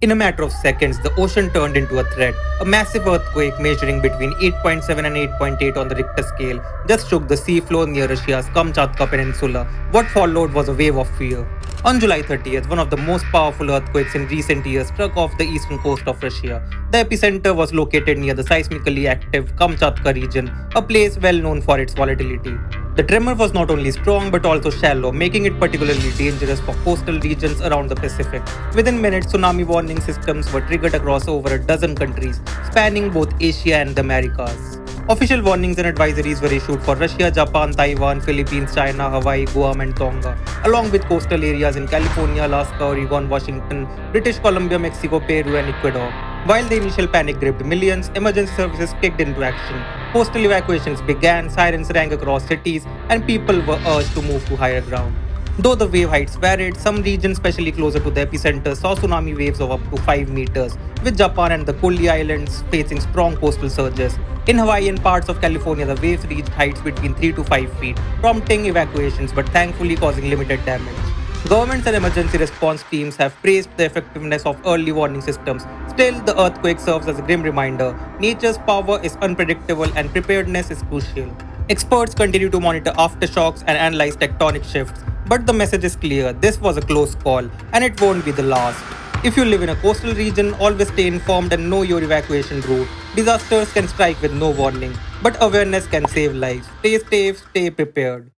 In a matter of seconds, the ocean turned into a threat. A massive earthquake measuring between 8.7 and 8.8 on the Richter scale just shook the seafloor near Russia's Kamchatka Peninsula. What followed was a wave of fear. On July 30th, one of the most powerful earthquakes in recent years struck off the eastern coast of Russia. The epicenter was located near the seismically active Kamchatka region, a place well known for its volatility. The tremor was not only strong but also shallow, making it particularly dangerous for coastal regions around the Pacific. Within minutes, tsunami warning systems were triggered across over a dozen countries, spanning both Asia and the Americas. Official warnings and advisories were issued for Russia, Japan, Taiwan, Philippines, China, Hawaii, Guam, and Tonga, along with coastal areas in California, Alaska, Oregon, Washington, British Columbia, Mexico, Peru, and Ecuador. While the initial panic gripped millions, emergency services kicked into action. Coastal evacuations began, sirens rang across cities, and people were urged to move to higher ground. Though the wave heights varied, some regions, especially closer to the epicenter, saw tsunami waves of up to 5 meters, with Japan and the Kuli Islands facing strong coastal surges. In Hawaii and parts of California, the waves reached heights between 3 to 5 feet, prompting evacuations but thankfully causing limited damage. Governments and emergency response teams have praised the effectiveness of early warning systems. Still, the earthquake serves as a grim reminder. Nature's power is unpredictable and preparedness is crucial. Experts continue to monitor aftershocks and analyze tectonic shifts, but the message is clear: this was a close call, and it won't be the last. If you live in a coastal region, always stay informed and know your evacuation route. Disasters can strike with no warning, but awareness can save lives. Stay safe, stay prepared.